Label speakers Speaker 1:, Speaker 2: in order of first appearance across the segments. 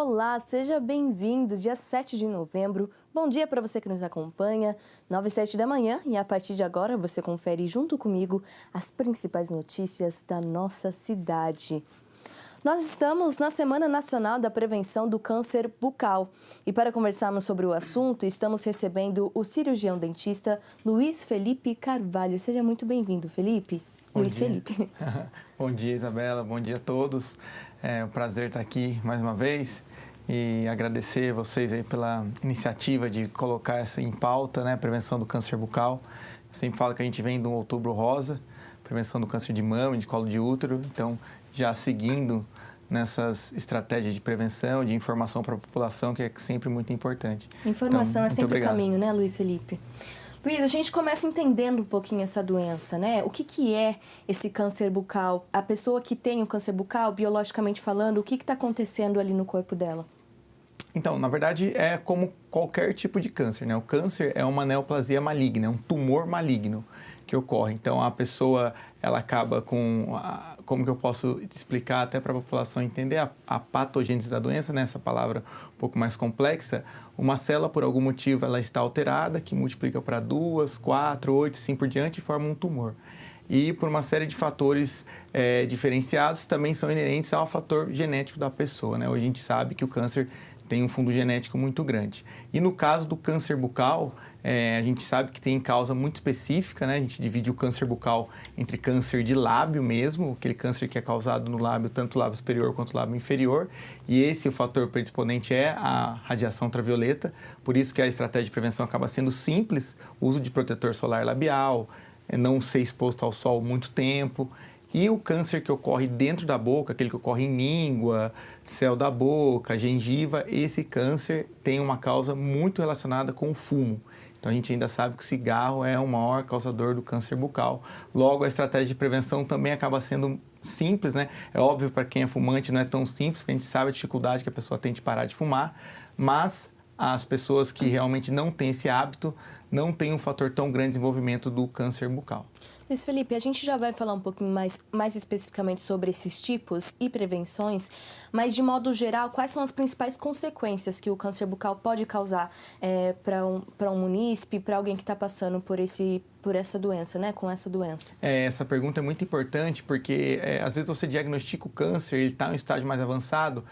Speaker 1: Olá, seja bem-vindo, dia 7 de novembro. Bom dia para você que nos acompanha, 9h07 da manhã, e a partir de agora você confere junto comigo as principais notícias da nossa cidade. Nós estamos na Semana Nacional da Prevenção do Câncer Bucal e para conversarmos sobre o assunto, estamos recebendo o cirurgião dentista Luiz Felipe Carvalho. Seja muito bem-vindo, Felipe. Luiz Felipe.
Speaker 2: Bom dia, Isabela. Bom dia a todos. É um prazer estar aqui mais uma vez e agradecer vocês aí pela iniciativa de colocar essa em pauta, né, prevenção do câncer bucal. Eu sempre falo que a gente vem do Outubro Rosa, prevenção do câncer de mama, de colo de útero, então já seguindo nessas estratégias de prevenção, de informação para a população, que é sempre muito importante.
Speaker 1: Informação
Speaker 2: então,
Speaker 1: é sempre
Speaker 2: obrigado.
Speaker 1: o caminho, né, Luiz Felipe? Luiz, a gente começa entendendo um pouquinho essa doença, né? O que é esse câncer bucal? A pessoa que tem o câncer bucal, biologicamente falando, o que está acontecendo ali no corpo dela?
Speaker 2: Então, na verdade, é como qualquer tipo de câncer, né? O câncer é uma neoplasia maligna, é um tumor maligno que ocorre. Então, a pessoa, ela acaba com... Como que eu posso explicar até para a população entender a patogênese da doença, né? Essa palavra um pouco mais complexa. Uma célula, por algum motivo, ela está alterada, que multiplica para 2, 4, 8, assim por diante, e forma um tumor. E por uma série de fatores diferenciados, também são inerentes ao fator genético da pessoa, né? Hoje a gente sabe que o câncer tem um fundo genético muito grande. E no caso do câncer bucal, a gente sabe que tem causa muito específica, né? A gente divide o câncer bucal entre câncer de lábio mesmo, aquele câncer que é causado no lábio, tanto o lábio superior quanto o lábio inferior. E esse, o fator predisponente é a radiação ultravioleta. Por isso que a estratégia de prevenção acaba sendo simples, o uso de protetor solar labial, não ser exposto ao sol muito tempo. E o câncer que ocorre dentro da boca, aquele que ocorre em língua, céu da boca, gengiva, esse câncer tem uma causa muito relacionada com o fumo. Então, a gente ainda sabe que o cigarro é o maior causador do câncer bucal. Logo, a estratégia de prevenção também acaba sendo simples, né? É óbvio, para quem é fumante não é tão simples, porque a gente sabe a dificuldade que a pessoa tem de parar de fumar, mas as pessoas que realmente não têm esse hábito não têm um fator tão grande de desenvolvimento do câncer bucal.
Speaker 1: Luiz Felipe, a gente já vai falar um pouquinho mais especificamente sobre esses tipos e prevenções, mas de modo geral, quais são as principais consequências que o câncer bucal pode causar para um munícipe, para alguém que está passando por essa doença, né, com essa doença?
Speaker 2: Essa pergunta é muito importante porque às vezes você diagnostica o câncer, ele está em um estágio mais avançado,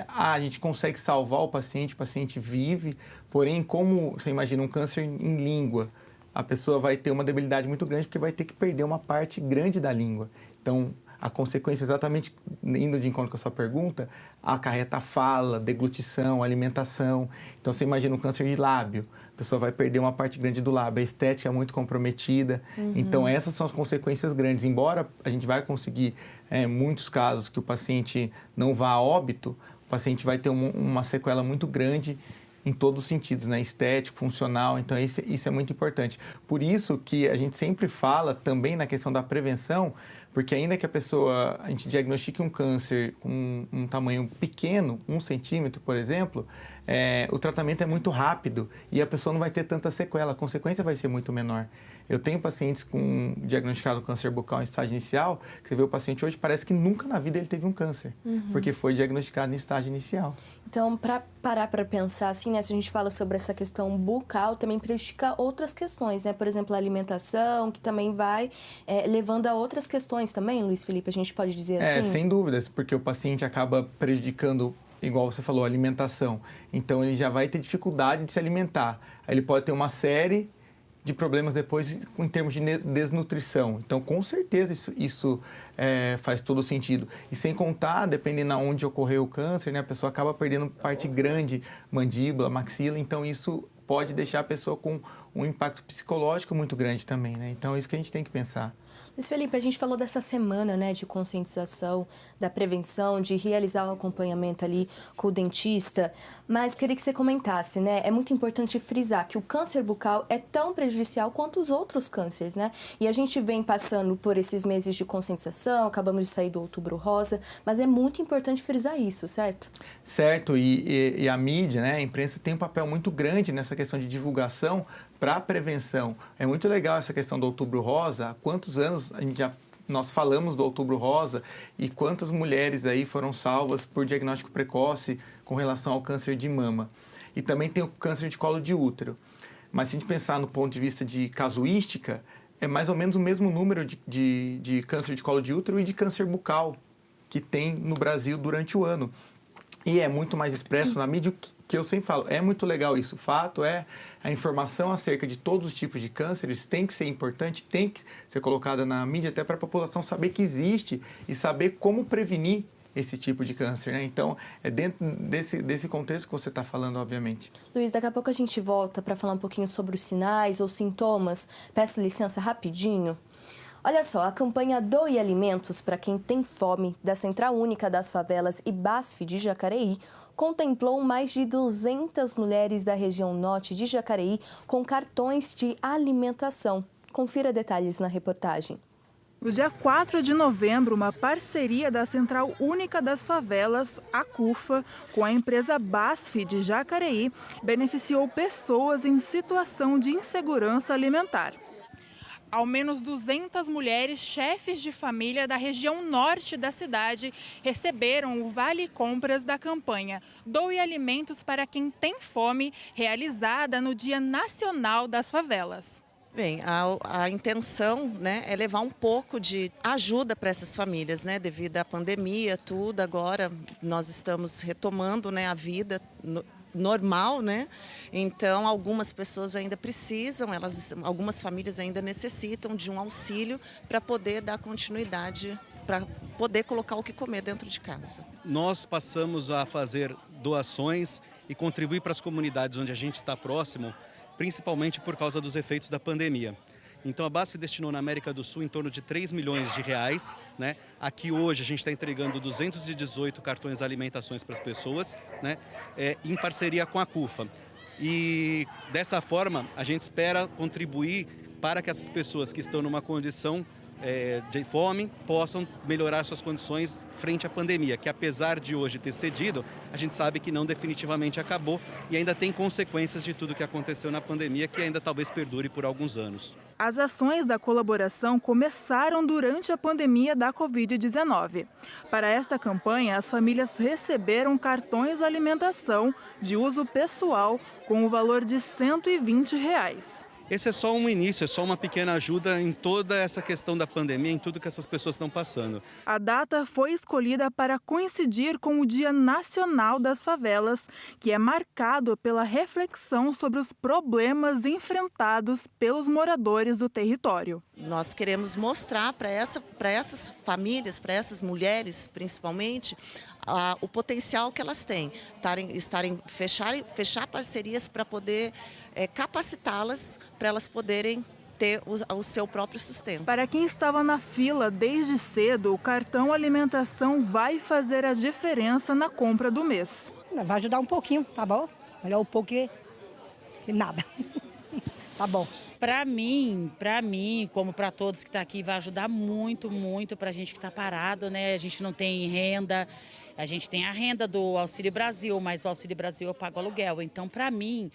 Speaker 2: a gente consegue salvar o paciente vive, porém, como você imagina um câncer em língua, a pessoa vai ter uma debilidade muito grande porque vai ter que perder uma parte grande da língua. Então, a consequência, exatamente indo de encontro com a sua pergunta, acarreta a fala, deglutição, alimentação. Então, você imagina um câncer de lábio, a pessoa vai perder uma parte grande do lábio, a estética é muito comprometida. Uhum. Então, essas são as consequências grandes. Embora a gente vai conseguir, em muitos casos, que o paciente não vá a óbito, o paciente vai ter uma sequela muito grande em todos os sentidos, né? Estético, funcional, então isso é muito importante. Por isso que a gente sempre fala também na questão da prevenção, porque ainda que a gente diagnostique um câncer com um tamanho pequeno, 1 centímetro, por exemplo, o tratamento é muito rápido e a pessoa não vai ter tanta sequela, a consequência vai ser muito menor. Eu tenho pacientes com diagnosticado câncer bucal em estágio inicial, que você vê o paciente hoje, parece que nunca na vida ele teve um câncer, porque foi diagnosticado em estágio inicial.
Speaker 1: Então, para parar para pensar assim, né, se a gente fala sobre essa questão bucal, também prejudica outras questões, né? Por exemplo, a alimentação, que também vai levando a outras questões também, Luiz Felipe, a gente pode dizer assim?
Speaker 2: Sem dúvidas, porque o paciente acaba prejudicando, igual você falou, a alimentação. Então, ele já vai ter dificuldade de se alimentar. Aí ele pode ter uma série de problemas depois em termos de desnutrição. Então, com certeza, isso faz todo sentido. E sem contar, dependendo de onde ocorreu o câncer, né, a pessoa acaba perdendo parte grande, mandíbula, maxila. Então, isso pode deixar a pessoa com um impacto psicológico muito grande também, né? Então, é isso que a gente tem que pensar.
Speaker 1: Luiz Felipe, a gente falou dessa semana, né, de conscientização, da prevenção, de realizar o acompanhamento ali com o dentista, mas queria que você comentasse, né, é muito importante frisar que o câncer bucal é tão prejudicial quanto os outros cânceres, né, e a gente vem passando por esses meses de conscientização, acabamos de sair do Outubro Rosa, mas é muito importante frisar isso, certo?
Speaker 2: Certo, e a mídia, né, a imprensa tem um papel muito grande nessa questão de divulgação para a prevenção. É muito legal essa questão do Outubro Rosa. Há quantos anos a gente já nós falamos do Outubro Rosa e quantas mulheres aí foram salvas por diagnóstico precoce com relação ao câncer de mama. E também tem o câncer de colo de útero. Mas se a gente pensar no ponto de vista de casuística, é mais ou menos o mesmo número de câncer de colo de útero e de câncer bucal que tem no Brasil durante o ano. E é muito mais expresso na mídia, que eu sempre falo, é muito legal isso. O fato é, a informação acerca de todos os tipos de cânceres tem que ser importante, tem que ser colocada na mídia até para a população saber que existe e saber como prevenir esse tipo de câncer, né? Então, é dentro desse contexto que você está falando, obviamente.
Speaker 1: Luiz, daqui a pouco a gente volta para falar um pouquinho sobre os sinais ou sintomas. Peço licença rapidinho. Olha só, a campanha Doe Alimentos para quem tem fome da Central Única das Favelas e BASF de Jacareí contemplou mais de 200 mulheres da região norte de Jacareí com cartões de alimentação. Confira detalhes na reportagem.
Speaker 3: No dia 4 de novembro, uma parceria da Central Única das Favelas, a CUFA, com a empresa BASF de Jacareí, beneficiou pessoas em situação de insegurança alimentar. Ao menos 200 mulheres chefes de família da região norte da cidade receberam o Vale Compras da campanha Doe Alimentos para quem tem fome, realizada no Dia Nacional das Favelas.
Speaker 4: Bem, a intenção, né, é levar um pouco de ajuda para essas famílias, né, devido à pandemia, tudo. Agora nós estamos retomando, né, a vida normal, né? Então, algumas pessoas ainda precisam, algumas famílias ainda necessitam de um auxílio para poder dar continuidade, para poder colocar o que comer dentro de casa.
Speaker 5: Nós passamos a fazer doações e contribuir para as comunidades onde a gente está próximo, principalmente por causa dos efeitos da pandemia. Então a BASF destinou na América do Sul em torno de 3 milhões de reais, né? Aqui hoje a gente está entregando 218 cartões de alimentações para as pessoas, né? Em parceria com a CUFA. E dessa forma a gente espera contribuir para que essas pessoas que estão numa condição de fome possam melhorar suas condições frente à pandemia, que apesar de hoje ter cedido, a gente sabe que não definitivamente acabou e ainda tem consequências de tudo que aconteceu na pandemia, que ainda talvez perdure por alguns anos.
Speaker 3: As ações da colaboração começaram durante a pandemia da Covid-19. Para esta campanha, as famílias receberam cartões de alimentação de uso pessoal com o valor de R$ 120.
Speaker 5: Esse é só um início, é só uma pequena ajuda em toda essa questão da pandemia, em tudo que essas pessoas estão passando.
Speaker 3: A data foi escolhida para coincidir com o Dia Nacional das Favelas, que é marcado pela reflexão sobre os problemas enfrentados pelos moradores do território.
Speaker 4: Nós queremos mostrar para essas famílias, para essas mulheres principalmente, o potencial que elas têm, fechar parcerias para poder capacitá-las, para elas poderem ter o seu próprio sustento.
Speaker 3: Para quem estava na fila desde cedo, o cartão alimentação vai fazer a diferença na compra do mês.
Speaker 6: Vai ajudar um pouquinho, tá bom? Melhor um pouco que nada. Tá bom.
Speaker 7: Para mim, como para todos que estão aqui, vai ajudar muito, muito para a gente que está parado, né? A gente não tem renda, a gente tem a renda do Auxílio Brasil, mas o Auxílio Brasil eu pago aluguel. Então, para mim,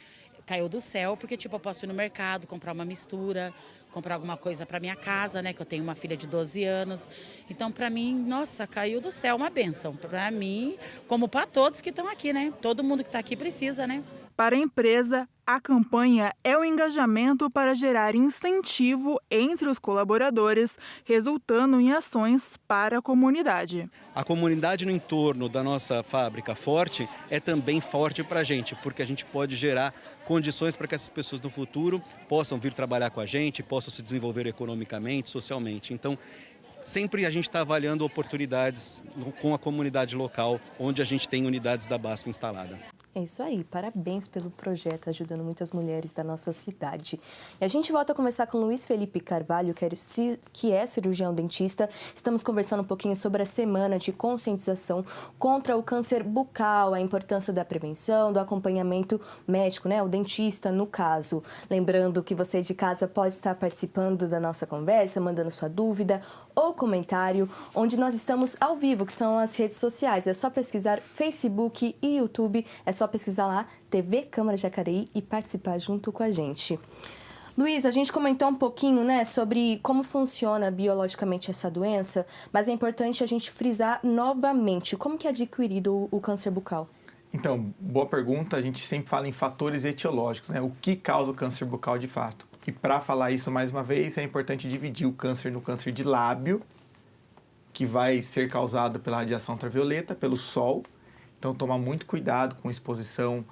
Speaker 7: caiu do céu, porque tipo, eu posso ir no mercado, comprar uma mistura, comprar alguma coisa para minha casa, né? Que eu tenho uma filha de 12 anos. Então, para mim, nossa, caiu do céu, uma bênção. Para mim, como para todos que estão aqui, né? Todo mundo que está aqui precisa, né?
Speaker 3: Para a empresa, a campanha é o engajamento para gerar incentivo entre os colaboradores, resultando em ações para a comunidade.
Speaker 5: A comunidade no entorno da nossa fábrica forte é também forte para a gente, porque a gente pode gerar condições para que essas pessoas no futuro possam vir trabalhar com a gente, possam se desenvolver economicamente, socialmente. Então, sempre a gente está avaliando oportunidades com a comunidade local, onde a gente tem unidades da BASF instalada.
Speaker 1: É isso aí, parabéns pelo projeto ajudando muitas mulheres da nossa cidade. E a gente volta a conversar com Luiz Felipe Carvalho, que é cirurgião dentista. Estamos conversando um pouquinho sobre a semana de conscientização contra o câncer bucal, a importância da prevenção, do acompanhamento médico, né? O dentista, no caso. Lembrando que você de casa pode estar participando da nossa conversa, mandando sua dúvida ou comentário, onde nós estamos ao vivo, que são as redes sociais. É só pesquisar Facebook e YouTube, é só pesquisar lá TV Câmara Jacareí e participar junto com a gente. Luiz, a gente comentou um pouquinho, né, sobre como funciona biologicamente essa doença, mas é importante a gente frisar novamente, como que é adquirido o câncer bucal?
Speaker 2: Então, boa pergunta. A gente sempre fala em fatores etiológicos, né? O que causa o câncer bucal de fato? E para falar isso mais uma vez, é importante dividir o câncer no câncer de lábio, que vai ser causado pela radiação ultravioleta, pelo sol. Então, tomar muito cuidado com exposição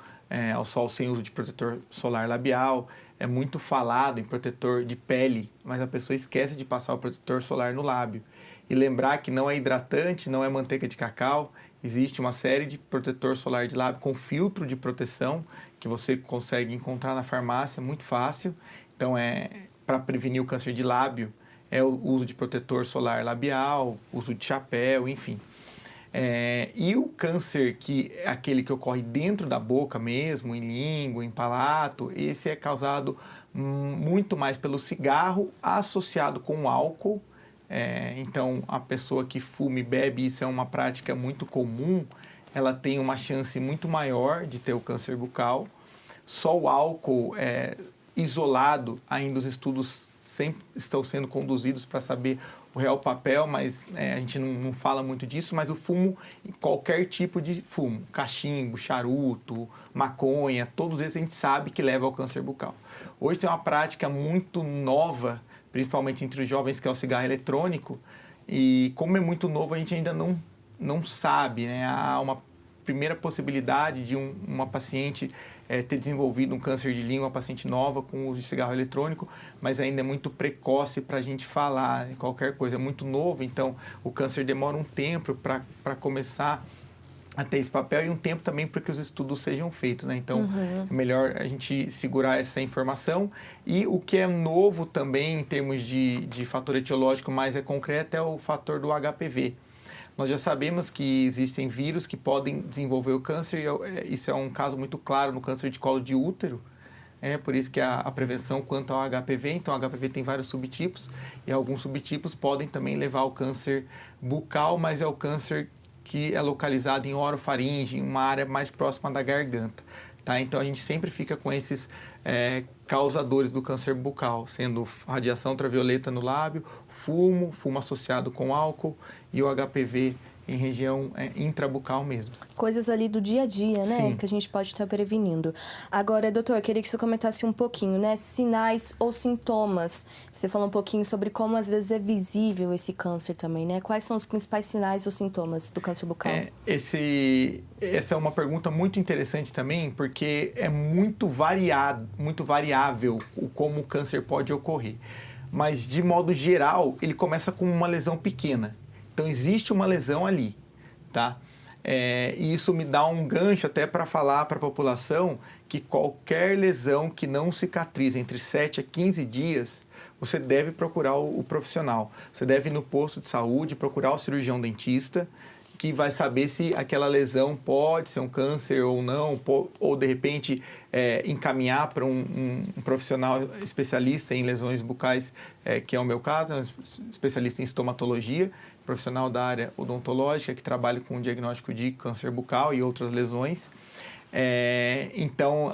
Speaker 2: ao sol sem uso de protetor solar labial. É muito falado em protetor de pele, mas a pessoa esquece de passar o protetor solar no lábio. E lembrar que não é hidratante, não é manteiga de cacau. Existe uma série de protetor solar de lábio com filtro de proteção que você consegue encontrar na farmácia, muito fácil. Então, para prevenir o câncer de lábio, é o uso de protetor solar labial, uso de chapéu, enfim. E o câncer, que é aquele que ocorre dentro da boca mesmo, em língua, em palato, esse é causado muito mais pelo cigarro associado com álcool. Então, a pessoa que fuma e bebe, isso é uma prática muito comum, ela tem uma chance muito maior de ter o câncer bucal. Só o álcool isolado, ainda os estudos sempre estão sendo conduzidos para saber o real papel, mas a gente não fala muito disso, mas o fumo, qualquer tipo de fumo, cachimbo, charuto, maconha, todos esses a gente sabe que leva ao câncer bucal. Hoje tem uma prática muito nova, principalmente entre os jovens, que é o cigarro eletrônico, e como é muito novo, a gente ainda não sabe, né? Há uma primeira possibilidade de uma paciente ter desenvolvido um câncer de língua, uma paciente nova com o uso de cigarro eletrônico, mas ainda é muito precoce para a gente falar, qualquer coisa é muito novo, então o câncer demora um tempo para começar a ter esse papel e um tempo também para que os estudos sejam feitos, né? Então, é melhor a gente segurar essa informação. E o que é novo também, em termos de fator etiológico mais concreto, é o fator do HPV. Nós já sabemos que existem vírus que podem desenvolver o câncer, e isso é um caso muito claro no câncer de colo de útero. Por isso que a prevenção quanto ao HPV, então o HPV tem vários subtipos, e alguns subtipos podem também levar ao câncer bucal, mas é o câncer que é localizado em orofaringe, em uma área mais próxima da garganta. Tá? Então, a gente sempre fica com esses causadores do câncer bucal, sendo radiação ultravioleta no lábio, fumo associado com álcool e o HPV em região intrabucal mesmo.
Speaker 1: Coisas ali do dia a dia, né?
Speaker 2: Sim.
Speaker 1: Que a gente pode estar prevenindo. Agora, doutor, eu queria que você comentasse um pouquinho, né? Sinais ou sintomas. Você falou um pouquinho sobre como, às vezes, é visível esse câncer também, né? Quais são os principais sinais ou sintomas do câncer bucal?
Speaker 2: Essa é uma pergunta muito interessante também, porque é muito variável como o câncer pode ocorrer. Mas, de modo geral, ele começa com uma lesão pequena. Então, existe uma lesão ali, tá? E isso me dá um gancho até para falar para a população que qualquer lesão que não cicatriza entre 7 a 15 dias, você deve procurar o profissional. Você deve ir no posto de saúde, procurar o cirurgião dentista, que vai saber se aquela lesão pode ser um câncer ou não, ou de repente encaminhar para um profissional especialista em lesões bucais, que é o meu caso, é um especialista em estomatologia, profissional da área odontológica, que trabalha com o diagnóstico de câncer bucal e outras lesões. Então,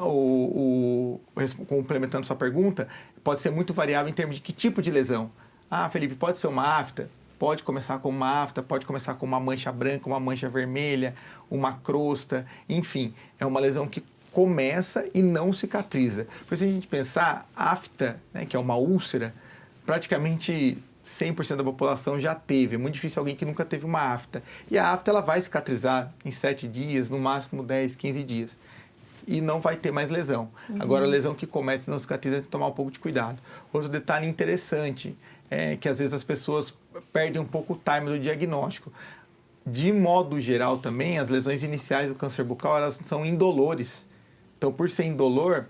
Speaker 2: complementando sua pergunta, pode ser muito variável em termos de que tipo de lesão. Felipe, pode ser uma afta? Pode começar com uma afta, pode começar com uma mancha branca, uma mancha vermelha, uma crosta, enfim, é uma lesão que começa e não cicatriza. Porque se a gente pensar, afta, né, que é uma úlcera, praticamente 100% da população já teve. É muito difícil alguém que nunca teve uma afta. E a afta ela vai cicatrizar em 7 dias, no máximo 10, 15 dias. E não vai ter mais lesão. Agora, a lesão que começa e não cicatriza, tem que tomar um pouco de cuidado. Outro detalhe interessante é que às vezes as pessoas perdem um pouco o time do diagnóstico. De modo geral também, as lesões iniciais do câncer bucal, elas são indolores. Então, por ser indolor,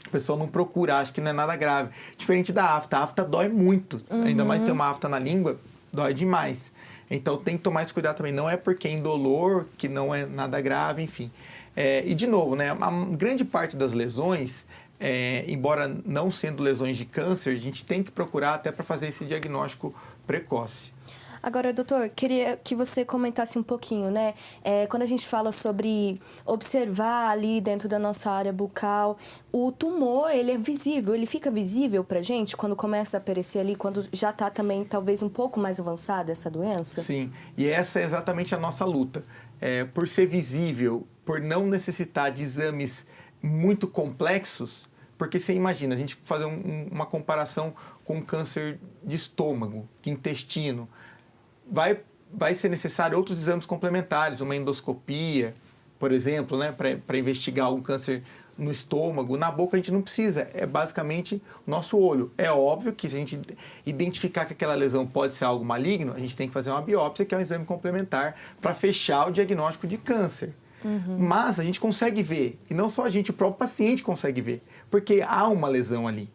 Speaker 2: a pessoa não procura, acha que não é nada grave. Diferente da afta. A afta dói muito. Ainda mais ter uma afta na língua, dói demais. Então, tem que tomar esse cuidado também. Não é porque é indolor que não é nada grave, enfim. E, de novo, né, a grande parte das lesões, embora não sendo lesões de câncer, a gente tem que procurar até para fazer esse diagnóstico precoce.
Speaker 1: Agora, doutor, queria que você comentasse um pouquinho, né? Quando a gente fala sobre observar ali dentro da nossa área bucal, o tumor, ele é visível, ele fica visível pra gente quando começa a aparecer ali, quando já está também talvez um pouco mais avançada essa doença?
Speaker 2: Sim, e essa é exatamente a nossa luta. Por ser visível, por não necessitar de exames muito complexos, porque você imagina, a gente fazer uma comparação com câncer de estômago, de intestino, vai ser necessário outros exames complementares, uma endoscopia, por exemplo, né, para investigar algum câncer no estômago. Na boca a gente não precisa, é basicamente o nosso olho. É óbvio que se a gente identificar que aquela lesão pode ser algo maligno, a gente tem que fazer uma biópsia, que é um exame complementar para fechar o diagnóstico de câncer. Mas a gente consegue ver, e não só a gente, o próprio paciente consegue ver, porque há uma lesão ali.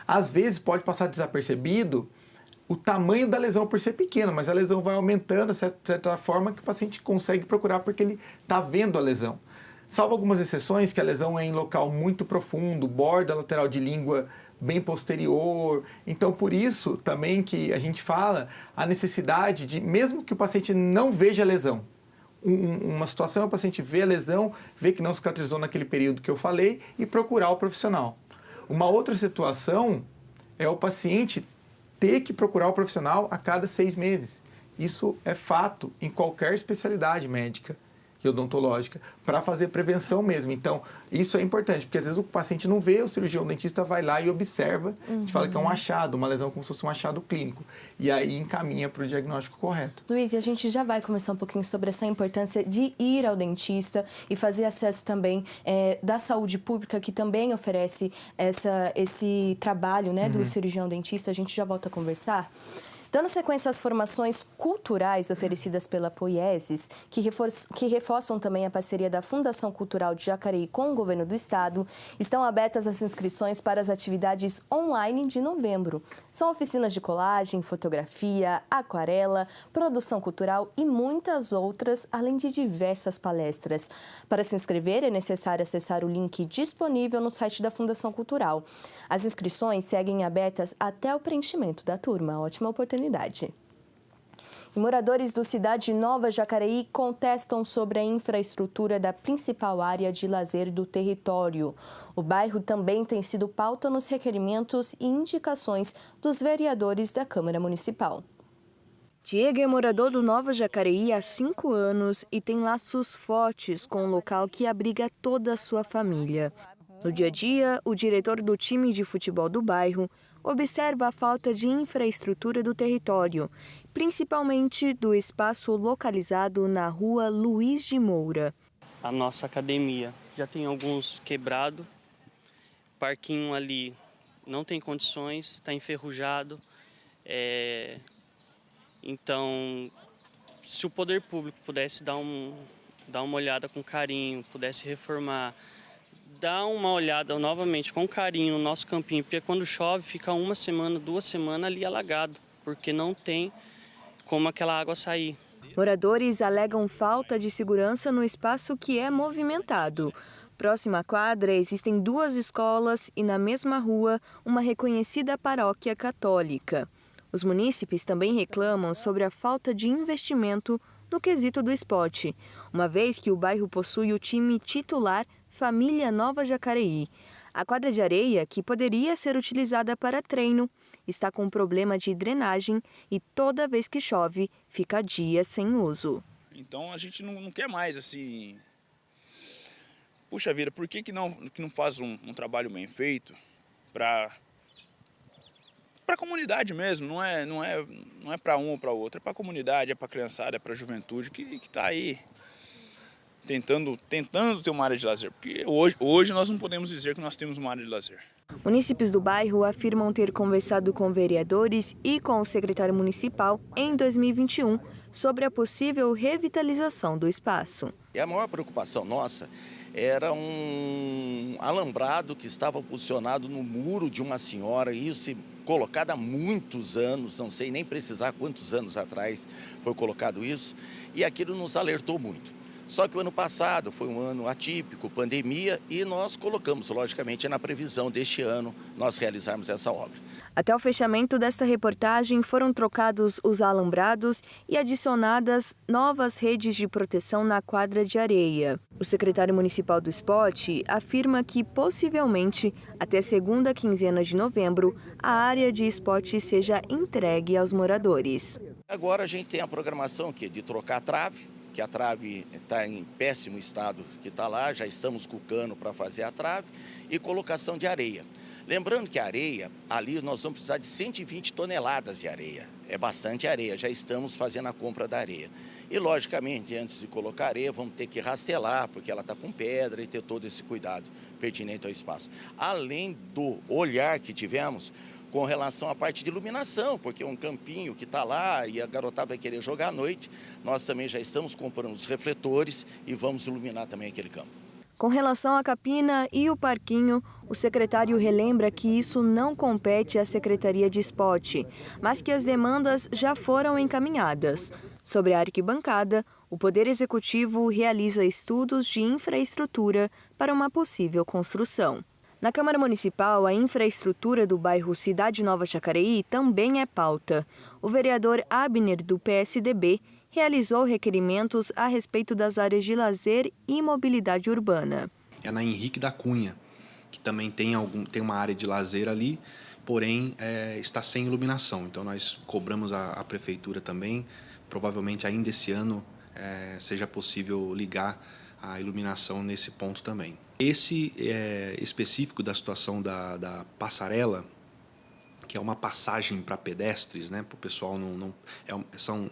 Speaker 2: Às vezes pode passar desapercebido o tamanho da lesão por ser pequena, mas a lesão vai aumentando de certa forma que o paciente consegue procurar porque ele está vendo a lesão. Salvo algumas exceções, que a lesão é em local muito profundo, borda lateral de língua bem posterior. Então, por isso também que a gente fala a necessidade de, mesmo que o paciente não veja a lesão, uma situação é o paciente ver a lesão, ver que não cicatrizou naquele período que eu falei e procurar o profissional. Uma outra situação é o paciente ter que procurar o profissional a cada 6 meses. Isso é fato em qualquer especialidade médica e odontológica, para fazer prevenção mesmo. Então, isso é importante, porque às vezes o paciente não vê, o cirurgião dentista vai lá e observa, a gente fala que é um achado, uma lesão como se fosse um achado clínico, e aí encaminha para o diagnóstico correto.
Speaker 1: Luiz, e a gente já vai conversar um pouquinho sobre essa importância de ir ao dentista e fazer acesso também da saúde pública, que também oferece esse trabalho, né, do cirurgião dentista. A gente já volta a conversar. Dando sequência às formações culturais oferecidas pela Poiesis, que reforçam também a parceria da Fundação Cultural de Jacareí com o Governo do Estado, estão abertas as inscrições para as atividades online de novembro. São oficinas de colagem, fotografia, aquarela, produção cultural e muitas outras, além de diversas palestras. Para se inscrever, é necessário acessar o link disponível no site da Fundação Cultural. As inscrições seguem abertas até o preenchimento da turma. Ótima oportunidade. E moradores do Cidade Nova Jacareí contestam sobre a infraestrutura da principal área de lazer do território. O bairro também tem sido pauta nos requerimentos e indicações dos vereadores da Câmara Municipal. Diego é morador do Nova Jacareí há 5 anos e tem laços fortes com o local que abriga toda a sua família. No dia a dia, o diretor do time de futebol do bairro observa a falta de infraestrutura do território, principalmente do espaço localizado na rua Luiz de Moura.
Speaker 8: A nossa academia já tem alguns quebrados, parquinho ali não tem condições, está enferrujado. Então, se o poder público pudesse dar uma olhada com carinho, pudesse reformar, dar uma olhada novamente com carinho no nosso campinho, porque quando chove fica 1 semana, 2 semanas ali alagado, porque não tem como aquela água sair.
Speaker 1: Moradores alegam falta de segurança no espaço que é movimentado. Próxima à quadra existem 2 escolas e na mesma rua uma reconhecida paróquia católica. Os munícipes também reclamam sobre a falta de investimento no quesito do esporte, uma vez que o bairro possui o time titular Família Nova Jacareí. A quadra de areia, que poderia ser utilizada para treino, está com problema de drenagem e toda vez que chove, fica dias sem uso.
Speaker 9: Então a gente não quer mais assim. Puxa vida, por que não faz um trabalho bem feito para a comunidade mesmo? Não é para um ou para outro, é para a comunidade, é para a criançada, é para a juventude que está aí tentando ter uma área de lazer, porque hoje nós não podemos dizer que nós temos uma área de lazer.
Speaker 1: Munícipes do bairro afirmam ter conversado com vereadores e com o secretário municipal em 2021 sobre a possível revitalização do espaço.
Speaker 10: E a maior preocupação nossa era um alambrado que estava posicionado no muro de uma senhora, isso colocado há muitos anos, não sei nem precisar quantos anos atrás foi colocado isso, e aquilo nos alertou muito. Só que o ano passado foi um ano atípico, pandemia, e nós colocamos, logicamente, na previsão deste ano nós realizarmos essa obra.
Speaker 1: Até o fechamento desta reportagem, foram trocados os alambrados e adicionadas novas redes de proteção na quadra de areia. O secretário municipal do esporte afirma que, possivelmente, até a segunda quinzena de novembro, a área de esporte seja entregue aos moradores.
Speaker 10: Agora a gente tem a programação de trocar a trave, que a trave está em péssimo estado que está lá, já estamos com o cano para fazer a trave, e colocação de areia. Lembrando que a areia, ali nós vamos precisar de 120 toneladas de areia. É bastante areia, já estamos fazendo a compra da areia. E, logicamente, antes de colocar areia, vamos ter que rastelar, porque ela está com pedra e ter todo esse cuidado pertinente ao espaço. Além do olhar que tivemos com relação à parte de iluminação, porque um campinho que está lá e a garotada vai querer jogar à noite, nós também já estamos comprando os refletores e vamos iluminar também aquele campo.
Speaker 1: Com relação à capina e o parquinho, o secretário relembra que isso não compete à Secretaria de Esporte, mas que as demandas já foram encaminhadas. Sobre a arquibancada, o Poder Executivo realiza estudos de infraestrutura para uma possível construção. Na Câmara Municipal, a infraestrutura do bairro Cidade Nova Jacareí também é pauta. O vereador Abner, do PSDB, realizou requerimentos a respeito das áreas de lazer e mobilidade urbana.
Speaker 11: É na Henrique da Cunha, que também tem uma área de lazer ali, porém está sem iluminação. Então nós cobramos a prefeitura também, provavelmente ainda esse ano seja possível ligar a iluminação nesse ponto também. Esse específico da situação da passarela, que é uma passagem para pedestres, né? Para o pessoal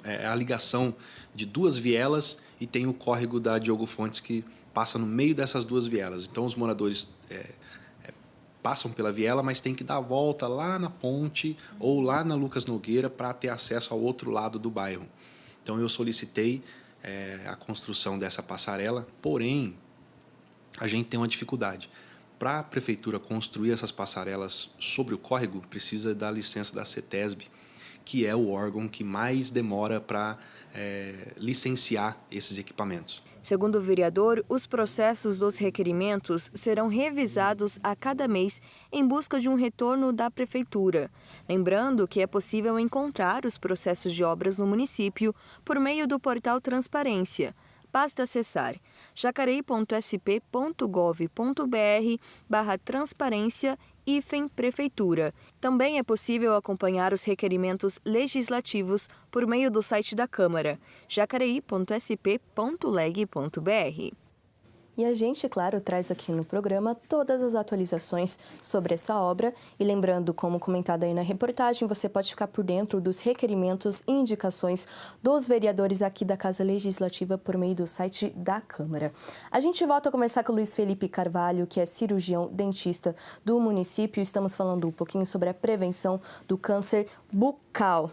Speaker 11: é a ligação de duas vielas e tem o córrego da Diogo Fontes que passa no meio dessas duas vielas. Então os moradores passam pela viela, mas tem que dar a volta lá na ponte ou lá na Lucas Nogueira para ter acesso ao outro lado do bairro. Então eu solicitei a construção dessa passarela, porém a gente tem uma dificuldade. Para a prefeitura construir essas passarelas sobre o córrego, precisa da licença da CETESB, que é o órgão que mais demora para licenciar esses equipamentos.
Speaker 1: Segundo o vereador, os processos dos requerimentos serão revisados a cada mês em busca de um retorno da prefeitura. Lembrando que é possível encontrar os processos de obras no município por meio do portal Transparência. Basta acessar jacareí.sp.gov.br/transparência-prefeitura. Também é possível acompanhar os requerimentos legislativos por meio do site da Câmara, jacareí.sp.leg.br. E a gente, claro, traz aqui no programa todas as atualizações sobre essa obra. E lembrando, como comentado aí na reportagem, você pode ficar por dentro dos requerimentos e indicações dos vereadores aqui da Casa Legislativa por meio do site da Câmara. A gente volta a conversar com o Luiz Felipe Carvalho, que é cirurgião dentista do município. Estamos falando um pouquinho sobre a prevenção do câncer bucal.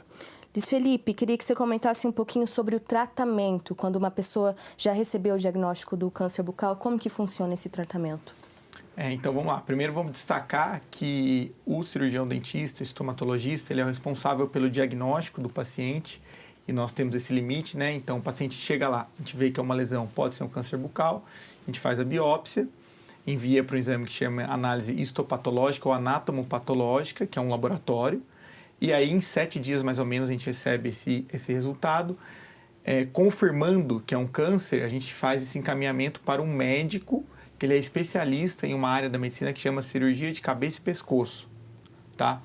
Speaker 1: Luiz Felipe, queria que você comentasse um pouquinho sobre o tratamento. Quando uma pessoa já recebeu o diagnóstico do câncer bucal, como que funciona esse tratamento?
Speaker 2: Então vamos lá. Primeiro vamos destacar que o cirurgião dentista, estomatologista, ele é o responsável pelo diagnóstico do paciente e nós temos esse limite, né? Então o paciente chega lá, a gente vê que é uma lesão, pode ser um câncer bucal, a gente faz a biópsia, envia para um exame que chama análise histopatológica ou anatomopatológica, que é um laboratório. E aí, em 7 dias, mais ou menos, a gente recebe esse resultado. Confirmando que é um câncer, a gente faz esse encaminhamento para um médico, que ele é especialista em uma área da medicina que chama cirurgia de cabeça e pescoço, tá?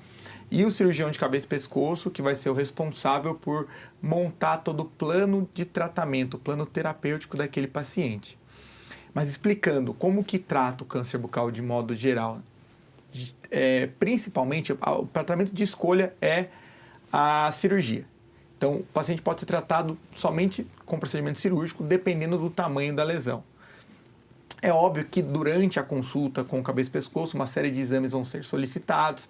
Speaker 2: E o cirurgião de cabeça e pescoço, que vai ser o responsável por montar todo o plano de tratamento, o plano terapêutico daquele paciente. Mas explicando como que trata o câncer bucal de modo geral, principalmente, o tratamento de escolha é a cirurgia. Então, o paciente pode ser tratado somente com procedimento cirúrgico, dependendo do tamanho da lesão. É óbvio que durante a consulta com o cabeça e pescoço, uma série de exames vão ser solicitados,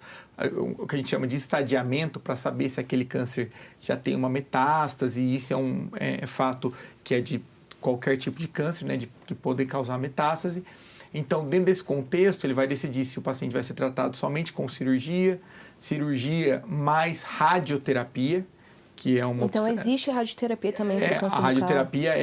Speaker 2: o que a gente chama de estadiamento, para saber se aquele câncer já tem uma metástase, e isso é um fato que é de qualquer tipo de câncer, né, de poder causar metástase. Então, dentro desse contexto, ele vai decidir se o paciente vai ser tratado somente com cirurgia mais radioterapia, que é uma opção.
Speaker 1: Então, existe radioterapia também para o câncer bucal?
Speaker 2: A radioterapia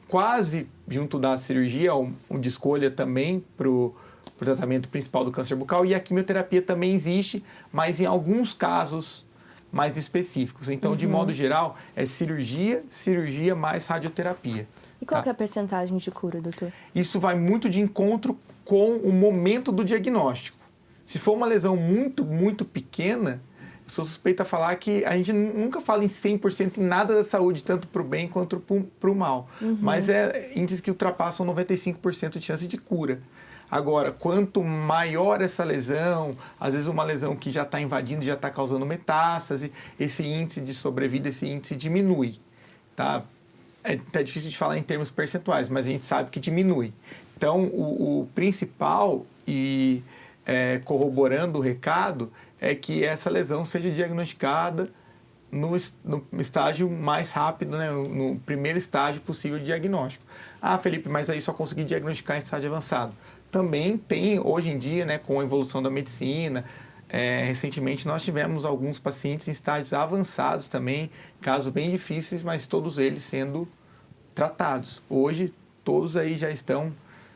Speaker 2: quase junto da cirurgia, de escolha também para o tratamento principal do câncer bucal, e a quimioterapia também existe, mas em alguns casos mais específicos. Então, de modo geral, é cirurgia mais radioterapia.
Speaker 1: E qual que é a percentagem de cura, doutor?
Speaker 2: Isso vai muito de encontro com o momento do diagnóstico. Se for uma lesão muito, muito pequena, eu sou suspeita a falar que a gente nunca fala em 100% em nada da saúde, tanto para o bem quanto para o mal. Mas é índices que ultrapassam 95% de chance de cura. Agora, quanto maior essa lesão, às vezes uma lesão que já está invadindo, já está causando metástase, esse índice de sobrevida, esse índice diminui. Tá? É difícil de falar em termos percentuais, mas a gente sabe que diminui. Então, o principal, e corroborando o recado, é que essa lesão seja diagnosticada no estágio mais rápido, né? No primeiro estágio possível de diagnóstico. Ah, Felipe, mas aí só consegui diagnosticar em estágio avançado. Também tem, hoje em dia, né, com a evolução da medicina, recentemente nós tivemos alguns pacientes em estágios avançados também, casos bem difíceis, mas todos eles sendo tratados. Hoje, todos aí já estão,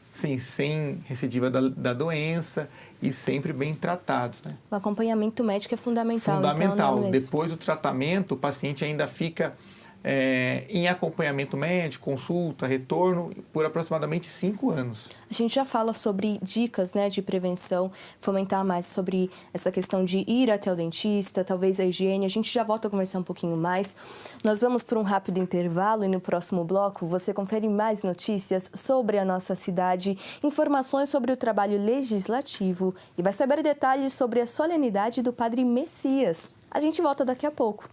Speaker 2: sim, sem recidiva da doença e sempre bem tratados, né?
Speaker 1: O acompanhamento médico é fundamental.
Speaker 2: Fundamental.
Speaker 1: Então,
Speaker 2: depois do tratamento, o paciente ainda fica em acompanhamento médico, consulta, retorno, por aproximadamente 5 anos.
Speaker 1: A gente já fala sobre dicas, né, de prevenção, fomentar mais sobre essa questão de ir até o dentista, talvez a higiene. A gente já volta a conversar um pouquinho mais. Nós vamos para um rápido intervalo e no próximo bloco você confere mais notícias sobre a nossa cidade, informações sobre o trabalho legislativo e vai saber detalhes sobre a solenidade do Padre Messias. A gente volta daqui a pouco.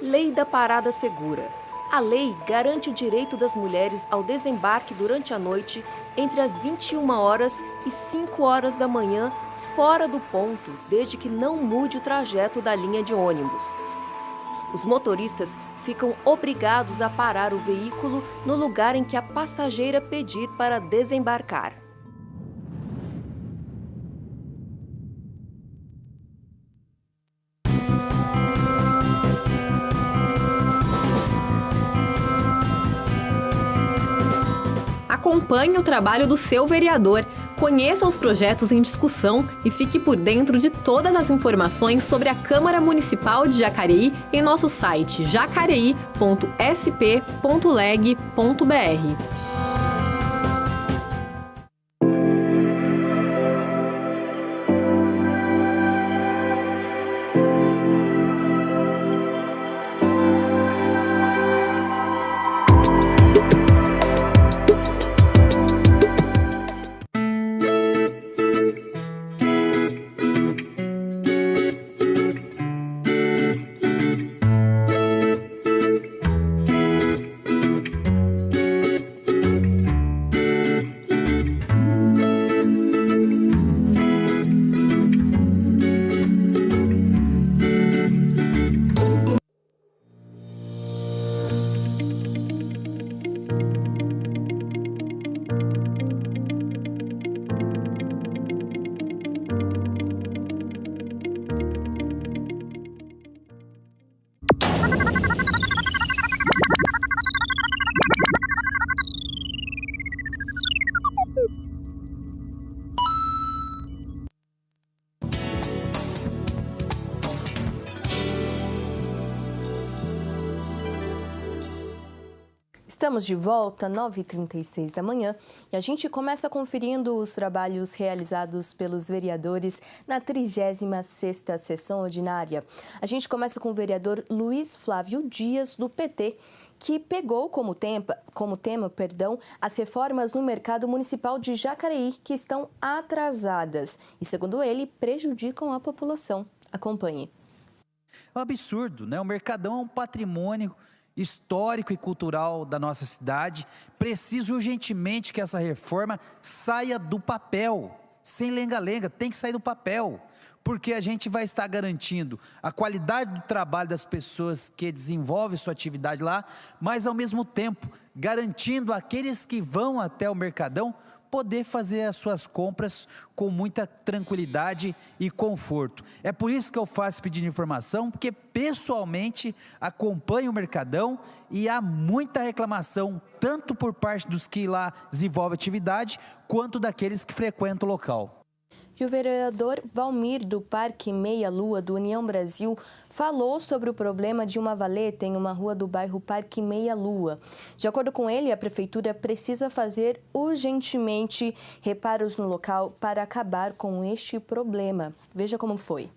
Speaker 12: Lei da Parada Segura. A lei garante o direito das mulheres ao desembarque durante a noite entre as 21 horas e 5 horas da manhã, fora do ponto, desde que não mude o trajeto da linha de ônibus. Os motoristas ficam obrigados a parar o veículo no lugar em que a passageira pedir para desembarcar.
Speaker 13: Acompanhe o trabalho do seu vereador, conheça os projetos em discussão e fique por dentro de todas as informações sobre a Câmara Municipal de Jacareí em nosso site jacareí.sp.leg.br.
Speaker 1: Estamos de volta, 9h36 da manhã, e a gente começa conferindo os trabalhos realizados pelos vereadores na 36ª sessão ordinária. A gente começa com o vereador Luiz Flávio Dias, do PT, que pegou como tema, as reformas no mercado municipal de Jacareí, que estão atrasadas e, segundo ele, prejudicam a população. Acompanhe.
Speaker 14: É um absurdo, né? O Mercadão é um patrimônio histórico e cultural da nossa cidade. Precisa urgentemente que essa reforma saia do papel, sem lenga-lenga, tem que sair do papel. porque a gente vai estar garantindo a qualidade do trabalho das pessoas que desenvolvem sua atividade lá, mas ao mesmo tempo garantindo aqueles que vão até o Mercadão poder fazer as suas compras com muita tranquilidade e conforto. É por isso que eu faço pedido de informação, porque pessoalmente acompanho o Mercadão e há muita reclamação, tanto por parte dos que lá desenvolvem atividade, quanto daqueles que frequentam o local.
Speaker 1: E o vereador Valmir, do Parque Meia Lua, do União Brasil, falou sobre o problema de uma valeta em uma rua do bairro Parque Meia Lua. De acordo com ele, a prefeitura precisa fazer urgentemente reparos no local para acabar com este problema. Veja como foi.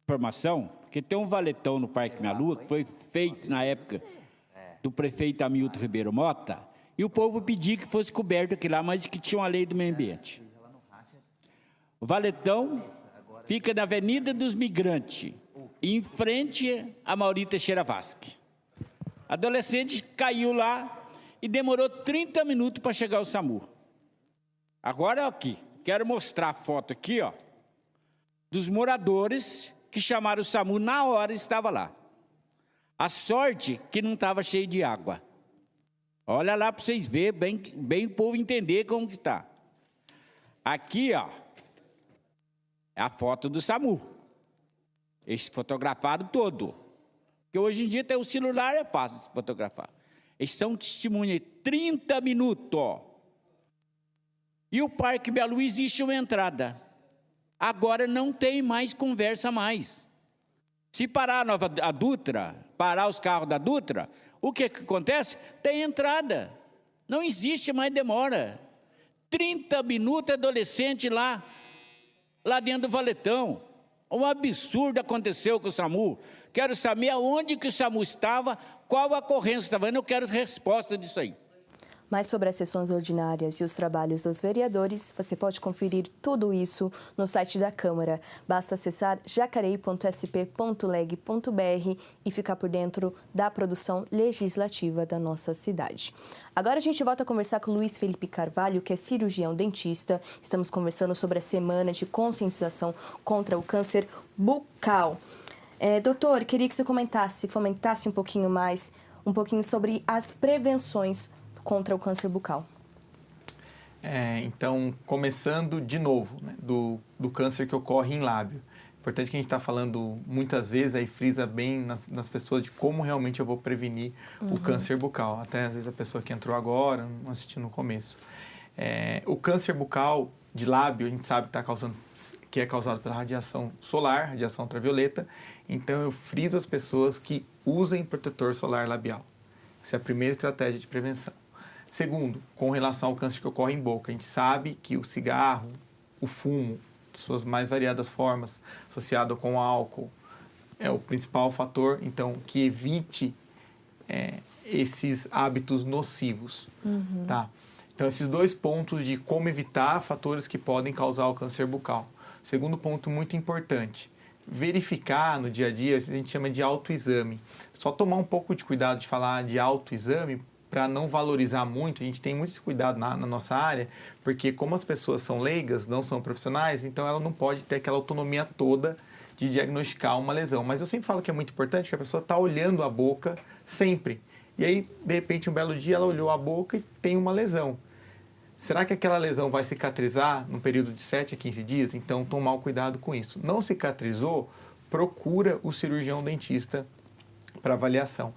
Speaker 15: Informação que tem um valetão no Parque Meia Lua que foi feito na época do prefeito Hamilton Ribeiro Mota e o povo pediu que fosse coberto aqui lá, mas que tinha uma lei do meio ambiente. O valetão fica na Avenida dos Migrantes, em frente a Maurita Teixeira Vasque. Adolescente caiu lá e demorou 30 minutos para chegar ao SAMU. Agora aqui, quero mostrar a foto aqui, ó, dos moradores que chamaram o SAMU na hora estava lá. A sorte que não estava cheio de água. Olha lá para vocês verem, bem o povo entender como que está. Aqui, ó, é a foto do SAMU. Esse fotografado todo. Porque hoje em dia tem o celular, é fácil de fotografar. Eles são testemunhas, 30 minutos, ó. E o Parque Meia Lua existe uma entrada. Agora não tem mais conversa mais. Se parar a Dutra, parar os carros da Dutra, o que acontece? Tem entrada. Não existe mais demora. 30 minutos adolescente lá dentro do valetão. Um absurdo aconteceu com o SAMU. Quero saber aonde que o SAMU estava, qual a ocorrência estava. Eu não quero resposta disso aí.
Speaker 1: Mais sobre as sessões ordinárias e os trabalhos dos vereadores, você pode conferir tudo isso no site da Câmara. Basta acessar jacareí.sp.leg.br e ficar por dentro da produção legislativa da nossa cidade. Agora a gente volta a conversar com o Luiz Felipe Carvalho, que é cirurgião dentista. Estamos conversando sobre a semana de conscientização contra o câncer bucal. Doutor, queria que você fomentasse um pouquinho sobre as prevenções contra o câncer bucal.
Speaker 2: Então, começando de novo, né, do câncer que ocorre em lábio. Importante que a gente está falando muitas vezes, aí frisa bem nas pessoas de como realmente eu vou prevenir o câncer bucal. Até às vezes a pessoa que entrou agora, não assistiu no começo. O câncer bucal de lábio, a gente sabe que é causado pela radiação solar, radiação ultravioleta. Então, eu friso as pessoas que usem protetor solar labial. Essa é a primeira estratégia de prevenção. Segundo, com relação ao câncer que ocorre em boca, a gente sabe que o cigarro, o fumo, de suas mais variadas formas, associado com álcool, é o principal fator, então, que evite esses hábitos nocivos. Tá? Então, esses dois pontos de como evitar fatores que podem causar o câncer bucal. Segundo ponto muito importante, verificar no dia a dia, a gente chama de autoexame. Só tomar um pouco de cuidado de falar de autoexame, para não valorizar muito. A gente tem muito esse cuidado na nossa área, porque como as pessoas são leigas, não são profissionais, então ela não pode ter aquela autonomia toda de diagnosticar uma lesão. Mas eu sempre falo que é muito importante que a pessoa está olhando a boca sempre. E aí, de repente, um belo dia, ela olhou a boca e tem uma lesão. Será que aquela lesão vai cicatrizar no período de 7 a 15 dias? Então, tomar o cuidado com isso. Não cicatrizou, procura o cirurgião dentista para avaliação.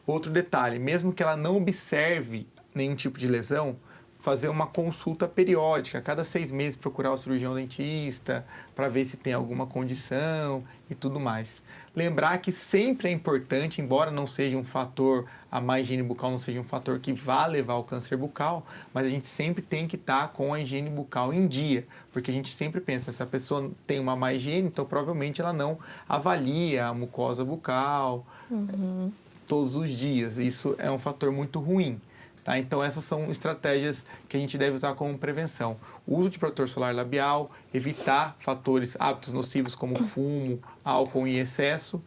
Speaker 2: Outro detalhe, mesmo que ela não observe nenhum tipo de lesão, fazer uma consulta periódica, a cada 6 meses procurar o cirurgião dentista para ver se tem alguma condição e tudo mais. Lembrar que sempre é importante, embora não seja um fator, a má higiene bucal não seja um fator que vá levar ao câncer bucal, mas a gente sempre tem que estar com a higiene bucal em dia, porque a gente sempre pensa, se a pessoa tem uma má higiene, então provavelmente ela não avalia a mucosa bucal, todos os dias. Isso é um fator muito ruim. Tá? Então, essas são estratégias que a gente deve usar como prevenção. O uso de protetor solar labial, evitar hábitos nocivos como fumo, álcool em excesso,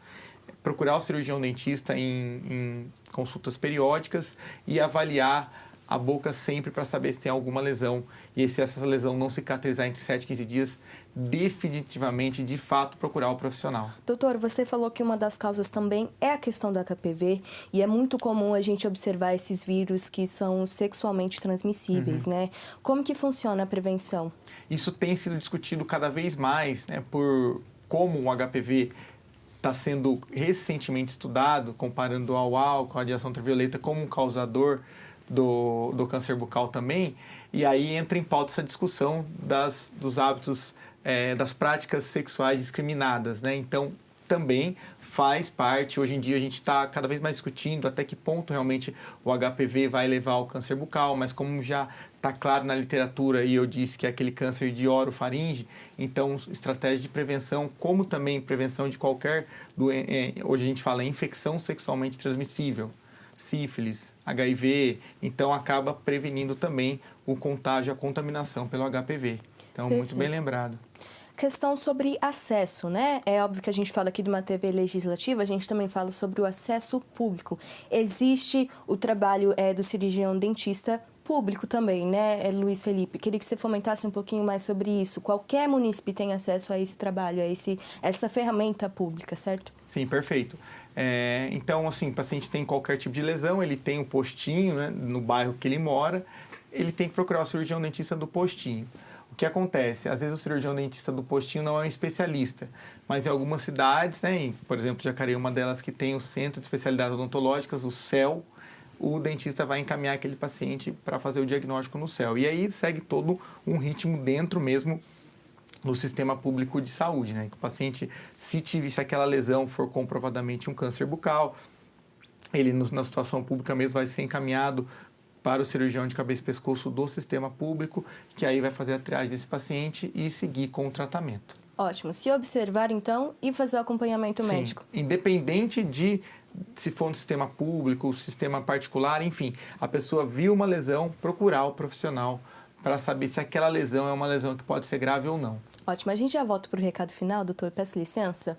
Speaker 2: procurar o cirurgião dentista em consultas periódicas e avaliar a boca sempre para saber se tem alguma lesão. E se essa lesão não cicatrizar entre 7 e 15 dias, definitivamente, de fato, procurar o profissional.
Speaker 1: Doutor, você falou que uma das causas também é a questão do HPV e é muito comum a gente observar esses vírus que são sexualmente transmissíveis, né? Como que funciona a prevenção?
Speaker 2: Isso tem sido discutido cada vez mais, né, por como o HPV está sendo recentemente estudado, comparando ao álcool, a radiação ultravioleta como um causador do câncer bucal também, e aí entra em pauta essa discussão dos hábitos, das práticas sexuais discriminadas, né? Então, também faz parte, hoje em dia a gente está cada vez mais discutindo até que ponto realmente o HPV vai levar ao câncer bucal, mas como já está claro na literatura e eu disse que é aquele câncer de orofaringe, então estratégia de prevenção, como também prevenção de qualquer hoje a gente fala em infecção sexualmente transmissível, sífilis, HIV, então acaba prevenindo também o contágio, a contaminação pelo HPV. Então,
Speaker 1: Perfeito.
Speaker 2: Muito bem lembrado.
Speaker 1: Questão sobre acesso, né? É óbvio que a gente fala aqui de uma TV legislativa, a gente também fala sobre o acesso público. Existe o trabalho do cirurgião dentista público também, né, Luiz Felipe? Queria que você fomentasse um pouquinho mais sobre isso. Qualquer munícipe tem acesso a esse trabalho, essa ferramenta pública, certo?
Speaker 2: Sim, perfeito. Então, assim, o paciente tem qualquer tipo de lesão, ele tem um postinho, né, no bairro que ele mora, ele tem que procurar o cirurgião dentista do postinho. O que acontece? Às vezes o cirurgião dentista do postinho não é um especialista, mas em algumas cidades, né, por exemplo, Jacareí é uma delas que tem o Centro de Especialidades Odontológicas, o CEL, o dentista vai encaminhar aquele paciente para fazer o diagnóstico no CEL. E aí segue todo um ritmo dentro mesmo do sistema público de saúde, né? Que o paciente, se aquela lesão for comprovadamente um câncer bucal, ele na situação pública mesmo vai ser encaminhado para o cirurgião de cabeça e pescoço do sistema público, que aí vai fazer a triagem desse paciente e seguir com o tratamento.
Speaker 1: Ótimo. Se observar, então, e fazer o acompanhamento médico.
Speaker 2: Independente de se for no sistema público, sistema particular, enfim, a pessoa viu uma lesão, procurar o profissional para saber se aquela lesão é uma lesão que pode ser grave ou não.
Speaker 1: Ótimo. A gente já volta para o recado final, doutor. Peço licença.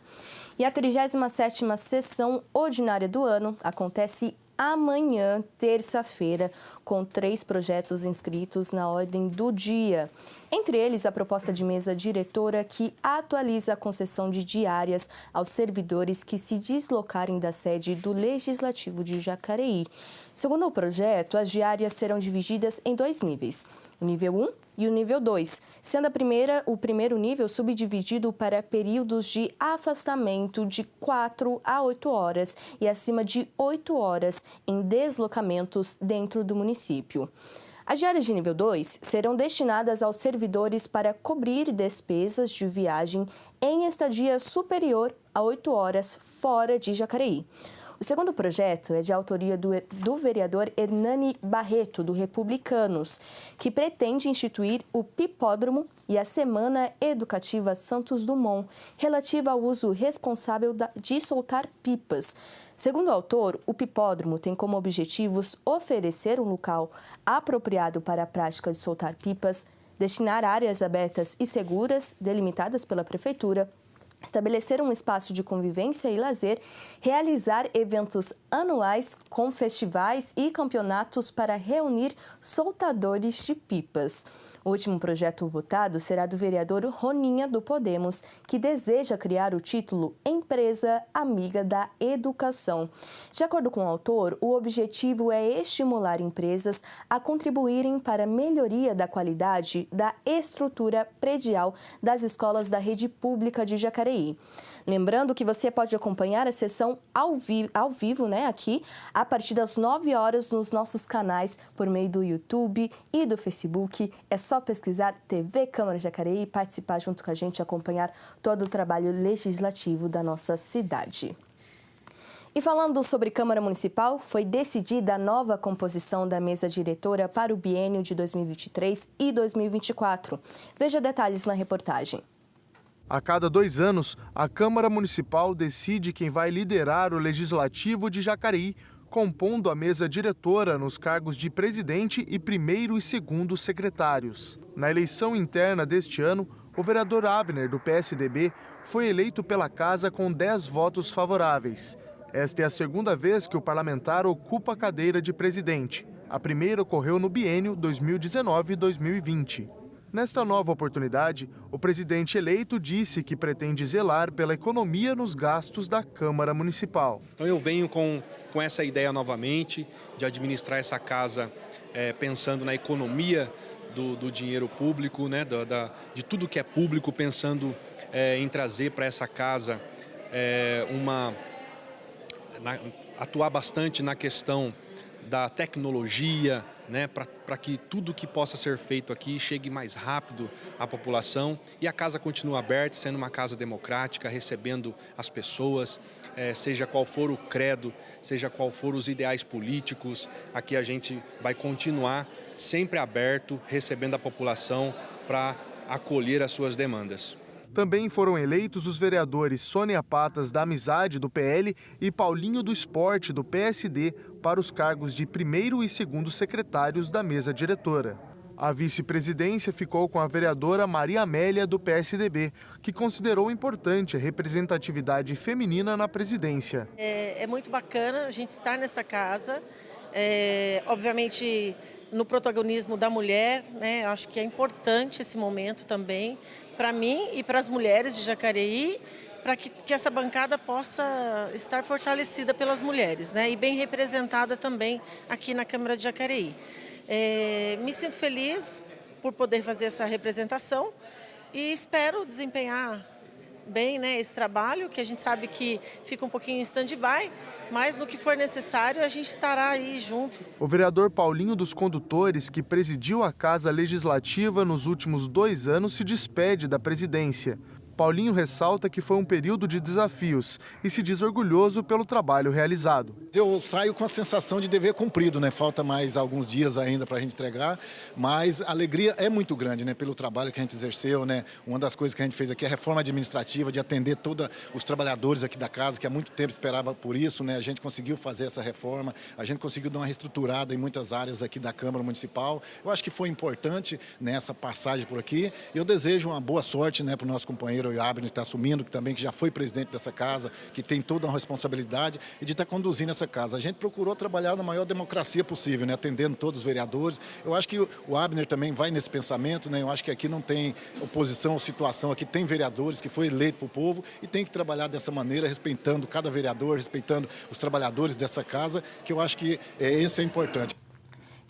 Speaker 1: E a 37ª sessão ordinária do ano acontece amanhã, terça-feira, com 3 projetos inscritos na ordem do dia. Entre eles, a proposta de mesa diretora que atualiza a concessão de diárias aos servidores que se deslocarem da sede do Legislativo de Jacareí. Segundo o projeto, as diárias serão divididas em 2 níveis, o nível 1 e o nível 2, sendo o primeiro nível subdividido para períodos de afastamento de 4 a 8 horas e acima de 8 horas em deslocamentos dentro do município. As diárias de nível 2 serão destinadas aos servidores para cobrir despesas de viagem em estadia superior a 8 horas fora de Jacareí. O segundo projeto é de autoria do vereador Hernani Barreto, do Republicanos, que pretende instituir o Pipódromo e a Semana Educativa Santos Dumont, relativa ao uso responsável de soltar pipas. Segundo o autor, o Pipódromo tem como objetivos oferecer um local apropriado para a prática de soltar pipas, destinar áreas abertas e seguras, delimitadas pela Prefeitura, estabelecer um espaço de convivência e lazer, realizar eventos anuais com festivais e campeonatos para reunir soltadores de pipas. O último projeto votado será do vereador Roninha, do Podemos, que deseja criar o título Empresa Amiga da Educação. De acordo com o autor, o objetivo é estimular empresas a contribuírem para a melhoria da qualidade da estrutura predial das escolas da rede pública de Jacareí. Lembrando que você pode acompanhar a sessão ao vivo, né, aqui, a partir das 9 horas nos nossos canais, por meio do YouTube e do Facebook. É só pesquisar TV Câmara Jacareí e participar junto com a gente, acompanhar todo o trabalho legislativo da nossa cidade. E falando sobre Câmara Municipal, foi decidida a nova composição da mesa diretora para o biênio de 2023 e 2024. Veja detalhes na reportagem.
Speaker 16: A cada 2 anos, a Câmara Municipal decide quem vai liderar o Legislativo de Jacareí, compondo a mesa diretora nos cargos de presidente e primeiro e segundo secretários. Na eleição interna deste ano, o vereador Abner, do PSDB, foi eleito pela Casa com 10 votos favoráveis. Esta é a segunda vez que o parlamentar ocupa a cadeira de presidente. A primeira ocorreu no biênio 2019-2020. Nesta nova oportunidade, o presidente eleito disse que pretende zelar pela economia nos gastos da Câmara Municipal.
Speaker 11: Então eu venho com essa ideia novamente de administrar essa casa pensando na economia do dinheiro público, né, de tudo que é público, pensando em trazer para essa casa atuar bastante na questão da tecnologia, né, para que tudo que possa ser feito aqui chegue mais rápido à população e a casa continue aberta, sendo uma casa democrática, recebendo as pessoas, seja qual for o credo, seja qual for os ideais políticos. Aqui a gente vai continuar sempre aberto, recebendo a população para acolher as suas demandas.
Speaker 16: Também foram eleitos os vereadores Sônia Patas, da Amizade, do PL, e Paulinho do Esporte, do PSD, para os cargos de primeiro e segundo secretários da mesa diretora. A vice-presidência ficou com a vereadora Maria Amélia, do PSDB, que considerou importante a representatividade feminina na presidência.
Speaker 17: É muito bacana a gente estar nessa casa, obviamente no protagonismo da mulher, né? Acho que é importante esse momento também, para mim e para as mulheres de Jacareí, para que essa bancada possa estar fortalecida pelas mulheres, né? E bem representada também aqui na Câmara de Jacareí. Me sinto feliz por poder fazer essa representação e espero desempenhar bem, né, esse trabalho, que a gente sabe que fica um pouquinho em stand-by, mas no que for necessário a gente estará aí junto.
Speaker 16: O vereador Paulinho dos Condutores, que presidiu a Casa Legislativa nos últimos 2 anos, se despede da presidência. Paulinho ressalta que foi um período de desafios e se diz orgulhoso pelo trabalho realizado.
Speaker 18: Eu saio com a sensação de dever cumprido, né? Falta mais alguns dias ainda para a gente entregar, mas a alegria é muito grande, né? Pelo trabalho que a gente exerceu, né? Uma das coisas que a gente fez aqui é a reforma administrativa, de atender todos os trabalhadores aqui da casa, que há muito tempo esperava por isso, né? A gente conseguiu fazer essa reforma, a gente conseguiu dar uma reestruturada em muitas áreas aqui da Câmara Municipal. Eu acho que foi importante nessa passagem por aqui. Eu desejo uma boa sorte, né, para o nosso companheiro o Abner está assumindo, que já foi presidente dessa casa, que tem toda uma responsabilidade e de estar conduzindo essa casa. A gente procurou trabalhar na maior democracia possível, né, atendendo todos os vereadores. Eu acho que o Abner também vai nesse pensamento, né, eu acho que aqui não tem oposição ou situação, aqui tem vereadores que foi eleito para o povo e tem que trabalhar dessa maneira, respeitando cada vereador, respeitando os trabalhadores dessa casa, que eu acho que esse é importante.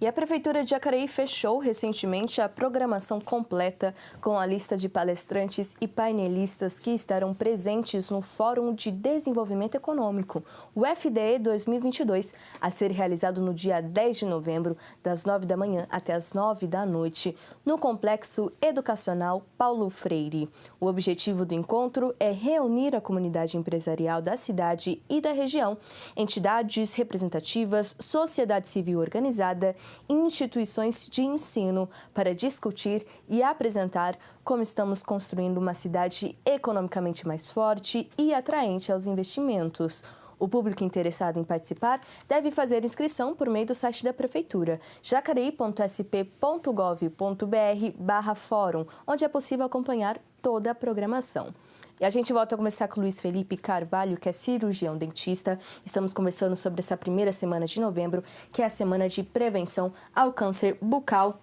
Speaker 1: E a Prefeitura de Jacareí fechou recentemente a programação completa com a lista de palestrantes e painelistas que estarão presentes no Fórum de Desenvolvimento Econômico, o FDE 2022, a ser realizado no dia 10 de novembro, das 9 da manhã até as 9 da noite, no Complexo Educacional Paulo Freire. O objetivo do encontro é reunir a comunidade empresarial da cidade e da região, entidades representativas, sociedade civil organizada, instituições de ensino para discutir e apresentar como estamos construindo uma cidade economicamente mais forte e atraente aos investimentos. O público interessado em participar deve fazer inscrição por meio do site da Prefeitura, jacareí.sp.gov.br/fórum, onde é possível acompanhar toda a programação. E a gente volta a conversar com o Luiz Felipe Carvalho, que é cirurgião dentista. Estamos conversando sobre essa primeira semana de novembro, que é a semana de prevenção ao câncer bucal.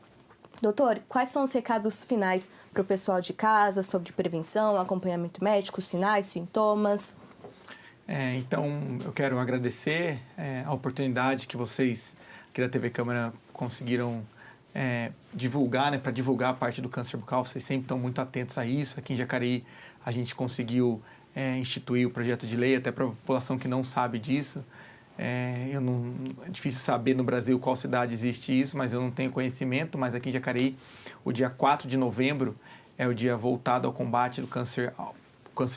Speaker 1: Doutor, quais são os recados finais para o pessoal de casa sobre prevenção, acompanhamento médico, sinais, sintomas?
Speaker 2: Então, eu quero agradecer a oportunidade que vocês aqui da TV Câmara conseguiram divulgar, né, para divulgar a parte do câncer bucal. Vocês sempre estão muito atentos a isso. Aqui em Jacareí, a gente conseguiu instituir o projeto de lei, até para a população que não sabe disso. É difícil saber no Brasil qual cidade existe isso, mas eu não tenho conhecimento. Mas aqui em Jacareí, o dia 4 de novembro é o dia voltado ao combate do câncer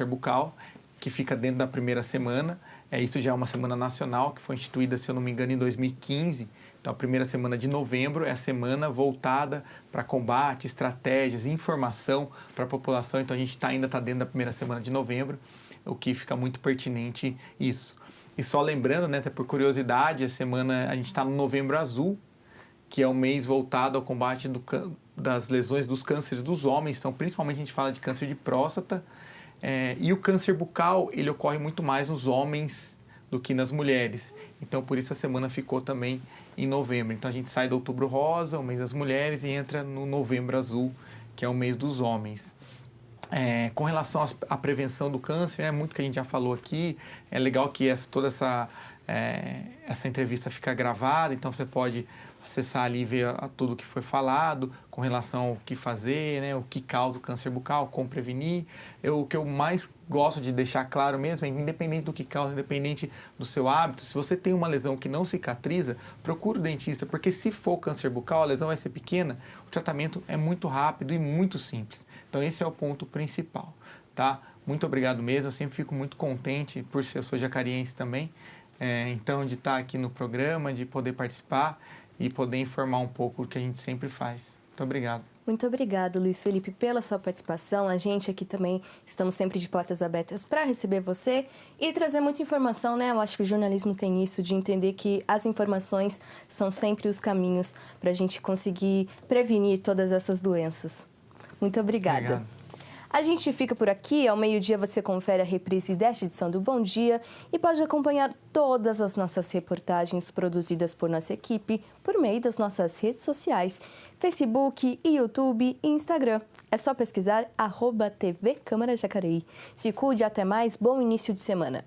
Speaker 2: bucal, que fica dentro da primeira semana. Isso já é uma semana nacional, que foi instituída, se eu não me engano, em 2015. Então, a primeira semana de novembro é a semana voltada para combate, estratégias, informação para a população. Então, a gente ainda está dentro da primeira semana de novembro, o que fica muito pertinente isso. E só lembrando, né, até por curiosidade, a gente está no Novembro Azul, que é um mês voltado ao combate das lesões dos cânceres dos homens. Então, principalmente a gente fala de câncer de próstata. E o câncer bucal, ele ocorre muito mais nos homens do que nas mulheres. Então, por isso a semana ficou também em novembro. Então, a gente sai do Outubro Rosa, o mês das mulheres, e entra no Novembro Azul, que é o mês dos homens. Com relação à prevenção do câncer, muito que a gente já falou aqui, é legal que toda essa entrevista fica gravada, então você pode acessar ali e ver tudo o que foi falado com relação ao que fazer, né, o que causa o câncer bucal, como prevenir. O que eu mais gosto de deixar claro mesmo é, independente do que causa, independente do seu hábito, se você tem uma lesão que não cicatriza, procure o dentista, porque se for câncer bucal, a lesão vai ser pequena, o tratamento é muito rápido e muito simples. Então, esse é o ponto principal, tá? Muito obrigado mesmo, eu sempre fico muito contente por ser, eu sou jacariense também, então, de estar aqui no programa, de poder participar e poder informar um pouco o que a gente sempre faz. Muito obrigado.
Speaker 1: Muito obrigado, Luiz Felipe, pela sua participação. A gente aqui também estamos sempre de portas abertas para receber você e trazer muita informação, né? Eu acho que o jornalismo tem isso, de entender que as informações são sempre os caminhos para a gente conseguir prevenir todas essas doenças. Muito obrigada.
Speaker 2: Obrigado.
Speaker 1: A gente fica por aqui, ao meio-dia você confere a reprise desta edição do Bom Dia e pode acompanhar todas as nossas reportagens produzidas por nossa equipe por meio das nossas redes sociais, Facebook, YouTube e Instagram. É só pesquisar @TV Câmara Jacareí. Se cuide, até mais, bom início de semana.